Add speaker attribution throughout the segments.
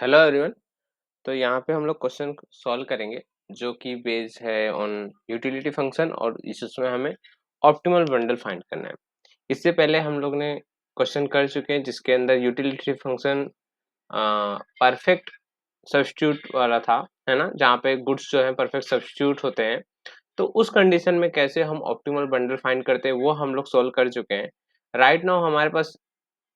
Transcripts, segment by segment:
Speaker 1: Hello everyone. तो यहाँ पे हम लोग क्वेश्चन सॉल्व करेंगे जो कि बेस्ड है ऑन यूटिलिटी फंक्शन और इसमें हमें ऑप्टिमल बंडल फाइंड करना है। इससे पहले हम लोग ने क्वेश्चन कर चुके हैं जिसके अंदर यूटिलिटी फंक्शन परफेक्ट सब्स्टिट्यूट वाला था, है ना, जहाँ पे गुड्स जो है परफेक्ट सब्स्टिट्यूट होते हैं। तो उस कंडीशन में कैसे हम ऑप्टिमल बंडल फाइंड करते हैं वो हम लोग सॉल्व कर चुके हैं। राइट नाउ हमारे पास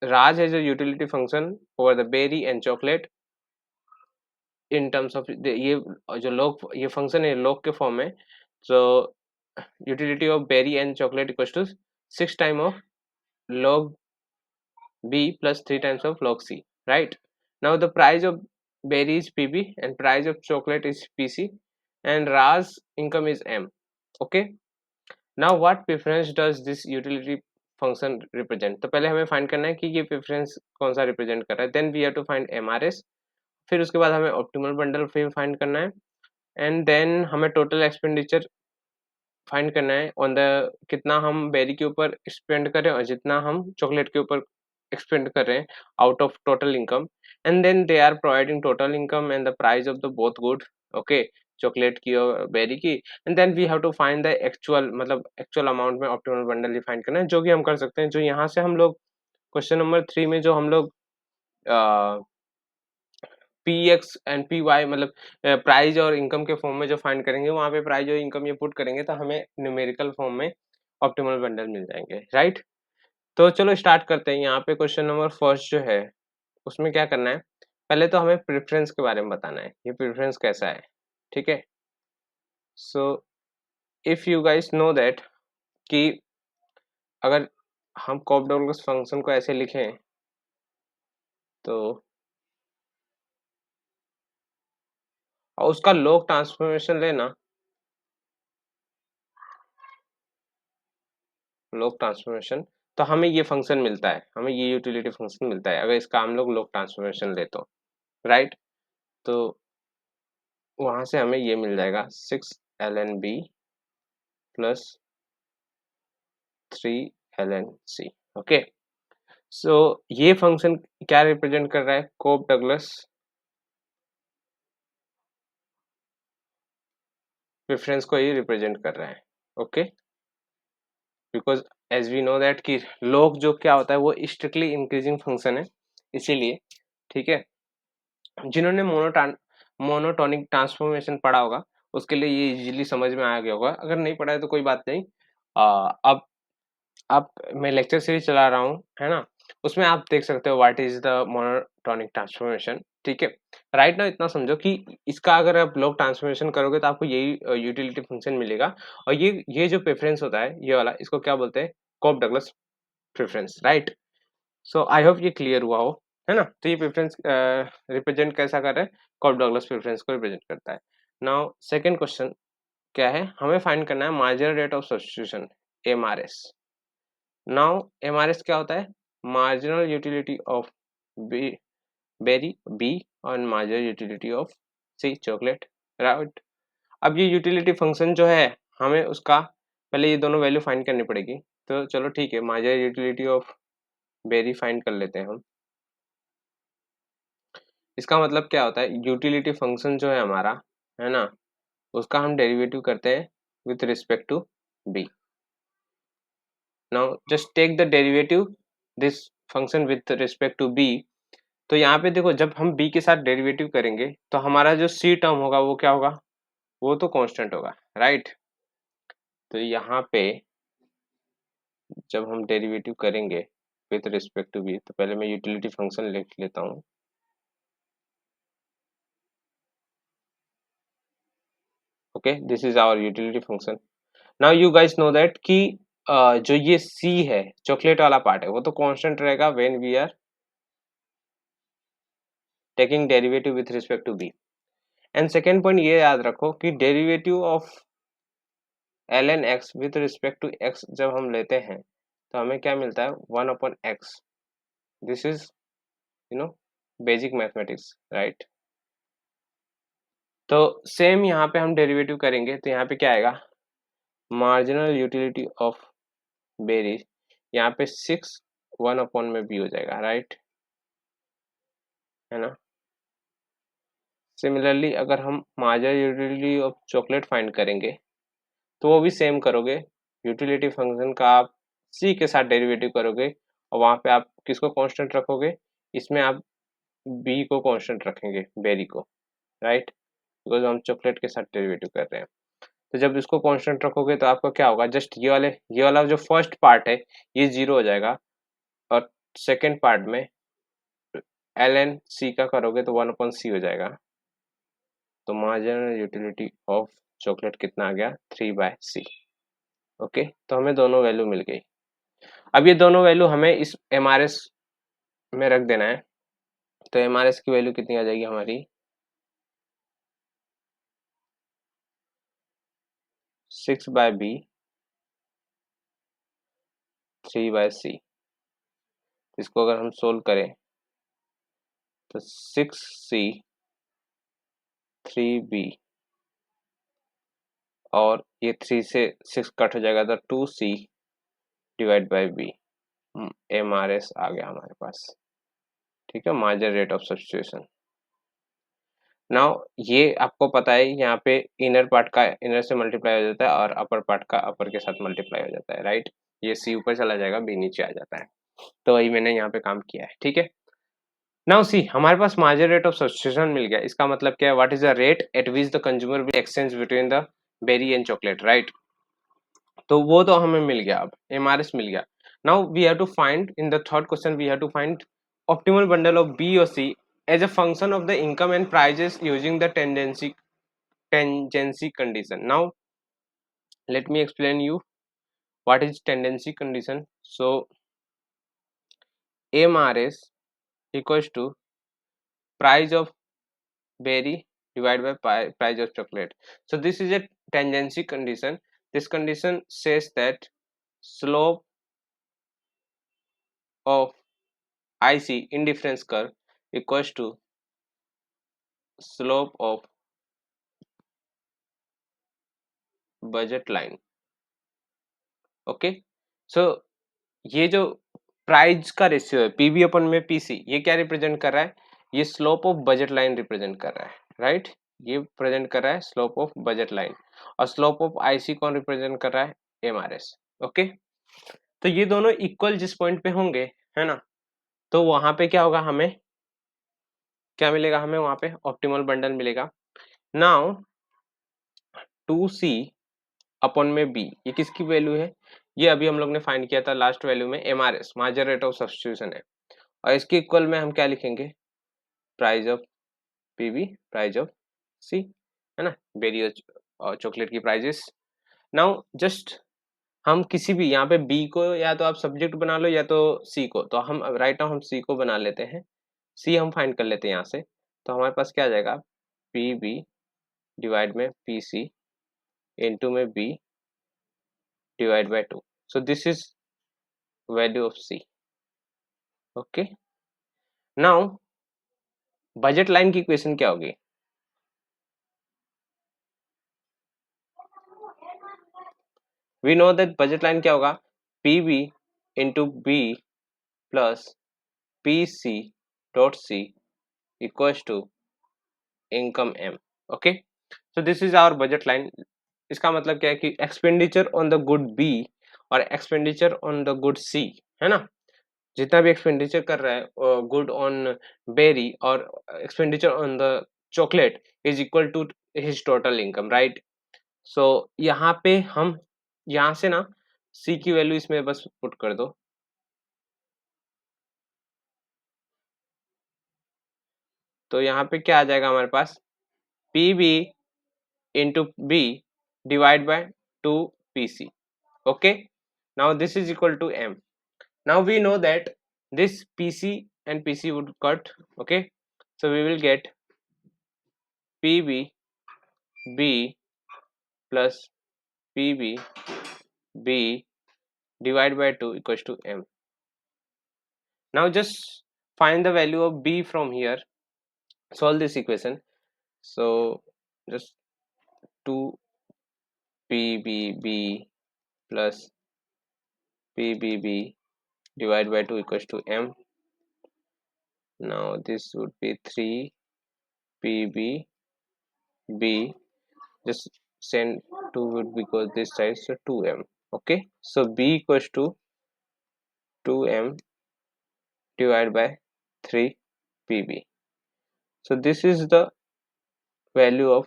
Speaker 1: राज है जो utility function over the berry and chocolate in terms of ये जो लॉग ये फंक्शन है लॉग के फॉर्म में। So utility of berry and chocolate equals to 6 time of log b plus 3 times of log c, right? Now the price of berry is pb and price of chocolate is pc and Raj income is m. Okay, now what preference does this utility function represent? तो पहले हमें find करना है कि ये preference कौन सा represent कर रहा है, then we have to find mrs। फिर उसके बाद हमें ऑप्टिमल बंडल फिर फाइंड करना है एंड देन हमें टोटल एक्सपेंडिचर फाइंड करना है ऑन द कितना हम बेरी के ऊपर स्पेंड करें और जितना हम चॉकलेट के ऊपर एक्सपेंड कर रहे हैं out of total income. And then they are providing total income and the price of the both good. Okay, chocolate की और बेरी की। And then we have to find the actual मतलब actual amount में optimal bundle define करना है, जो कि हम कर सकते हैं। जो यहाँ से हम लोग क्वेश्चन नंबर 3 में जो हम लोग P X and P Y मतलब प्राइस और इनकम के फॉर्म में जो फाइंड करेंगे वहाँ पे प्राइस और इनकम ये पुट करेंगे तो हमें न्यूमेरिकल फॉर्म में ऑप्टिमल बंडल मिल जाएंगे, राइट। तो चलो स्टार्ट करते हैं। यहाँ पे क्वेश्चन नंबर फर्स्ट जो है उसमें क्या करना है, पहले तो हमें प्रेफरेंस के बारे में बताना है, ये प्रेफरेंस कैसा है, ठीक है। So if you guys know that कि अगर हम कॉफ डॉगलस फंक्शन को ऐसे लिखें तो और उसका लॉग ट्रांसफॉर्मेशन लेना, लॉग ट्रांसफॉर्मेशन, तो हमें ये फंक्शन मिलता है, हमें ये यूटिलिटी फंक्शन मिलता है अगर इसका हम लोग लॉग ट्रांसफॉर्मेशन ले तो, राइट। तो वहां से हमें ये मिल जाएगा 6 ln b plus 3 ln c। Okay, so ये फंक्शन क्या रिप्रेजेंट कर रहा है, कोप डगलस प्रेफरेंस को ही रिप्रेजेंट कर रहा है। Okay, because as we know that कि लॉग जो क्या होता है वो स्ट्रिक्टली इंक्रीजिंग फंक्शन है, इसीलिए, ठीक है। जिन्होंने मोनोटोनिक ट्रांसफॉर्मेशन पढ़ा होगा उसके लिए ये इजीली समझ में आ गया होगा, अगर नहीं पढ़ा है तो कोई बात नहीं। अब आप मैं लेक्चर सीरीज चला रहा हूँ, है ना, उसमें आप देख सकते हो what is the monotonic transformation, ठीक है। राइट ना, इतना समझो कि इसका अगर आप लॉग ट्रांसफॉर्मेशन करोगे तो आपको यही यूटिलिटी फंक्शन मिलेगा। और ये जो प्रेफरेंस होता है ये वाला, इसको क्या बोलते हैं, Cobb Douglas preference, right. So I hope ये क्लियर हुआ हो, है ना। तो ये प्रेफरेंस रिप्रेजेंट कैसा कर रहा है, कॉफ डगलस प्रेफरेंस को रिप्रेजेंट करता है। नाउ सेकंड क्वेश्चन क्या है, हमें फाइंड करना है marginal rate of substitution, MRS. Now MRS क्या होता है, marginal utility of B berry B और marginal utility of C chocolate, right. अब ये यूटिलिटी फंक्शन जो है हमें उसका पहले ये दोनों वैल्यू फाइंड करनी पड़ेगी। तो चलो ठीक है, marginal utility of berry find कर लेते हैं हम। इसका मतलब क्या होता है, यूटिलिटी फंक्शन जो है हमारा, है ना, उसका हम डेरिवेटिव करते हैं with respect to B. Now just take the derivative this function with respect to B. तो यहाँ पे देखो, जब हम बी के साथ डेरिवेटिव करेंगे तो हमारा जो सी टर्म होगा वो क्या होगा, वो तो कांस्टेंट होगा, राइट। तो यहाँ पे जब हम डेरिवेटिव करेंगे विथ रिस्पेक्ट टू बी, तो पहले मैं यूटिलिटी फंक्शन लिख लेता हूँ। Okay, this is our utility function. Now you guys know that कि जो ये सी है चॉकलेट वाला पार्ट है वो तो कांस्टेंट रहेगा when we are taking derivative with respect to B. And second point ये याद रखो कि derivative of L N X with respect to X जब हम लेते हैं तो हमें क्या मिलता है, 1/x। This is you know basic mathematics, right. तो सेम यहाँ पे हम डेरिवेटिव करेंगे तो यहाँ पे क्या आएगा, मार्जिनल यूटिलिटी ऑफ बेरीज, यहाँ पे 6 1/b हो जाएगा, राइट, है ना। सिमिलरली अगर हम marginal utility of chocolate find करेंगे तो वो भी सेम करोगे, यूटिलिटी फंक्शन का आप सी के साथ डेरिवेटिव करोगे और वहाँ पे आप किसको कांस्टेंट रखोगे, इसमें आप बी को कांस्टेंट रखेंगे, बेरी को, राइट, बिकॉज हम चॉकलेट के साथ डेरिवेटिव कर रहे हैं। तो जब इसको कांस्टेंट रखोगे तो आपका क्या होगा, जस्ट ये वाला जो फर्स्ट पार्ट है ये जीरो हो जाएगा और सेकेंड पार्ट में एल एन सी का करोगे तो 1/c हो जाएगा। तो मार्जिनल यूटिलिटी ऑफ चॉकलेट कितना आ गया, 3/c। ओके, तो हमें दोनों वैल्यू मिल गई। अब ये दोनों वैल्यू हमें इस एमआरएस में रख देना है। तो एमआरएस की वैल्यू कितनी आ जाएगी हमारी, 6/b 3/c। इसको अगर हम सोल्व करें तो 6c 3b और ये 3 से 6 कट हो जाएगा तो 2c divide by b, MRS आ गया हमारे पास। ठीक है, marginal rate of substitution. Now ये आपको पता है यहाँ पे इनर पार्ट का इनर से मल्टीप्लाई हो जाता है और अपर पार्ट का अपर के साथ मल्टीप्लाई हो जाता है, राइट। ये सी ऊपर चला जाएगा, बी नीचे आ जाता है। तो वही मैंने यहाँ पे काम किया है, ठीक है। नाउ सी हमारे पास मार्जिनल रेट ऑफ सब्स्टिट्यूशन मिल गया। इसका मतलब क्या है, what is the rate at which the consumer will exchange between the berry and chocolate, right. तो वो तो हमें मिल गया, अब एमआरएस मिल गया। Now we have to find in the third question, we have to find optimal bundle of B और C as a function of the income and prices using the tangency condition. Now let me explain you what is tendency condition. So MRS equals to price of berry divided by price of chocolate. So this is a tangency condition. This condition says that slope of IC indifference curve equals to slope of budget line. Okay, so ये जो price का ratio है PV अपन में PC, ये क्या represent कर रहा है, ये slope of budget line represent कर रहा है, राइट। ये प्रेजेंट कर रहा है स्लोप ऑफ बजट लाइन और स्लोप ऑफ आईसी कौन रिप्रेजेंट कर रहा है, एमआरएस। ओके, तो ये दोनों इक्वल जिस पॉइंट पे होंगे, है ना, तो वहां पे क्या होगा, हमें क्या मिलेगा, हमें वहां पे ऑप्टिमल बंडल मिलेगा। नाउ 2c अपॉन में बी, ये किसकी वैल्यू है, ये अभी हम लोग ने फाइंड किया था लास्ट वैल्यू में, MRS marginal rate of substitution है। और इसके इक्वल में हम क्या लिखेंगे, price of PV price of C, है ना, बेरी और चॉकलेट की प्राइजेस। नाउ जस्ट हम किसी भी यहाँ पे बी को या तो आप सब्जेक्ट बना लो या तो सी को, तो हम राइट नाउ हम सी को बना लेते हैं, सी हम फाइंड कर लेते हैं यहाँ से। तो हमारे पास क्या आ जाएगा, पी बी डिवाइड में पी सी इंटू में B divide by 2। So this is value of C. Okay, now budget line की इक्वेशन क्या होगी, we know that budget line क्या होगा, P B into B plus P C dot C equals to income M. Okay, so this is our budget line. इसका मतलब क्या है कि expenditure on the good B और expenditure on the good C, है ना, जितना भी एक्सपेंडिचर कर रहा है गुड ऑन बेरी और expenditure on the chocolate is equal to his total income, right. So यहाँ पे हम यहाँ से ना सी की वैल्यू इसमें बस पुट कर दो, तो यहाँ पे क्या आ जाएगा हमारे पास, P B into B divide by 2 PC. Okay, now this is equal to m. Now we know that this PC and PC would cut. Okay, so we will get PB B plus PB B divided by 2 equals to m. Now just find the value of B from here, solve this equation. So just 2 PBB plus PBB divided by 2 equals to m. Now this would be 3 PB B, just send 2 would be goes this side, so 2m. Okay, so B equals to 2m divided by 3 PB. So this is the value of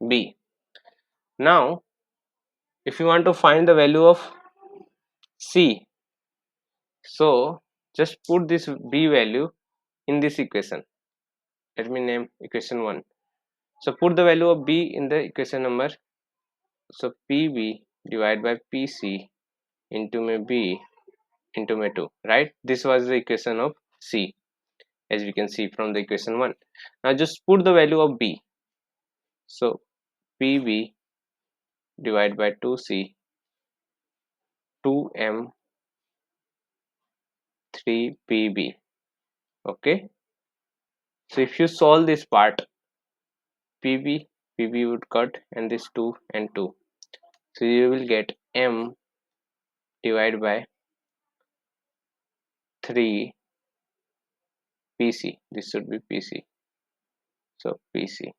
Speaker 1: B. Now if you want to find the value of C, so just put this B value in this equation. Let me name equation 1. So put the value of B in the equation number, so PB divided by PC into my B into my 2, right? This was the equation of C, as we can see from the equation 1. Now just put the value of B, so PB divided by 2C, 2M, 3PB. Okay, so if you solve this part, PB would cut, and this 2 and 2, so you will get M divided by 3 PC. This should be PC, so PC.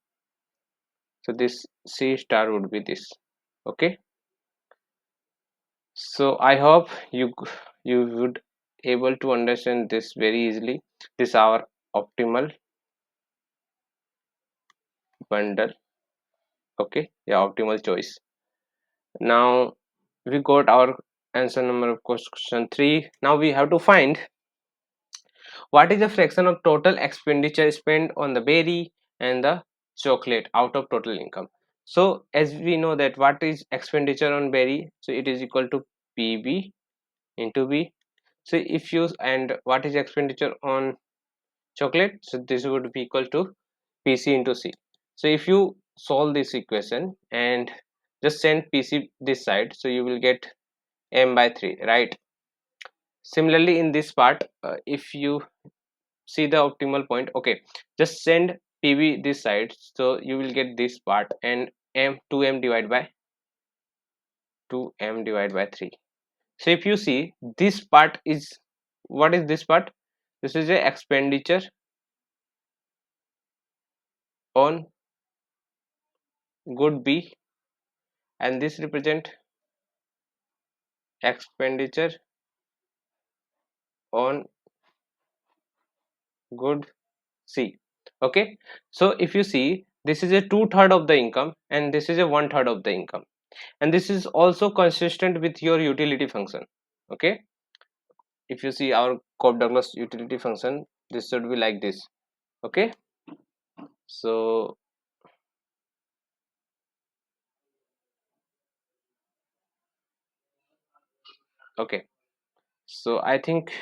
Speaker 1: So this C star would be this. Okay, so I hope you would able to understand this very easily. This is our optimal bundle. Okay, yeah, optimal choice. Now we got our answer number of question 3. Now we have to find what is the fraction of total expenditure spent on the berry and the chocolate out of total income. So as we know that what is expenditure on berry, so it is equal to PB into B. So if you, and what is expenditure on chocolate, so this would be equal to PC into C. So if you solve this equation and just send PC this side, so you will get M by 3, right? Similarly in this part, if you see the optimal point, okay, just send PB this side, so you will get this part, and M 2M divided by 3. So if you see this part is, what is this part? This is a expenditure on good B, and this represent expenditure on good C. Okay, so if you see, this is a 2/3 of the income and this is a 1/3 of the income, and this is also consistent with your utility function. Okay, if you see our Cobb-Douglas utility function, this should be like this. Okay, so okay, so I think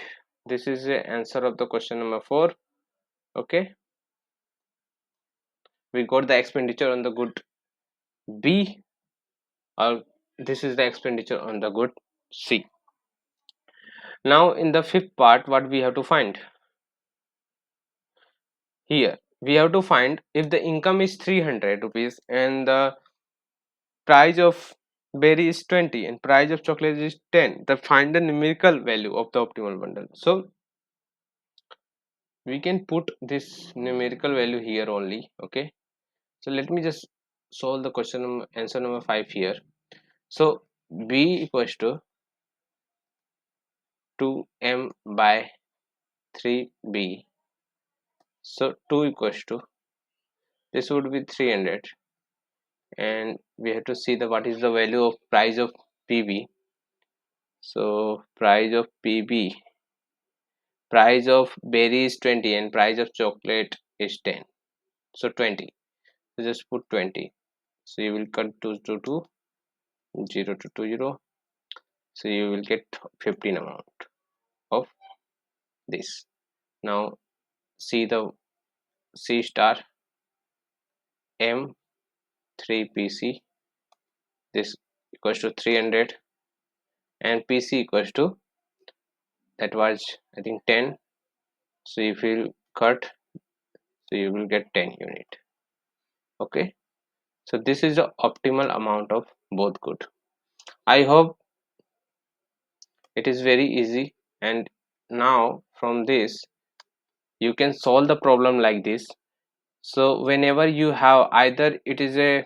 Speaker 1: this is the answer of the question number 4. Okay, we got the expenditure on the good B, or this is the expenditure on the good C. Now in the fifth part, what we have to find here, we have to find if the income is 300 rupees and the price of berry is 20 and price of chocolate is 10, then find the numerical value of the optimal bundle. So we can put this numerical value here only. Okay, so let me just solve the question answer number 5 here. So B equals to 2M by 3B, so 2 equals to, this would be 300, and we have to see the what is the value of price of PB. So price of PB, price of berry is 20 and price of chocolate is 10, so 20. So just put 20, so you will cut 2 to 2, 0 to 2 0, so you will get 15 amount of this. Now see the C star M 3PC, this equals to 300, and PC equals to, that was I think 10, so if you cut, so you will get 10 unit. Okay, so this is the optimal amount of both good. I hope it is very easy, and now from this you can solve the problem like this. So whenever you have either it is a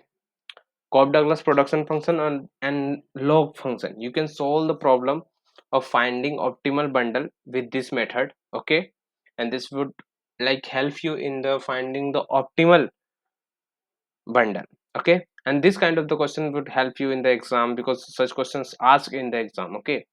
Speaker 1: Cobb-Douglas production function and log function, you can solve the problem of finding optimal bundle with this method. Okay, and this would like help you in the finding the optimal bundle. Okay, and this kind of the question would help you in the exam because such questions asked in the exam. Okay,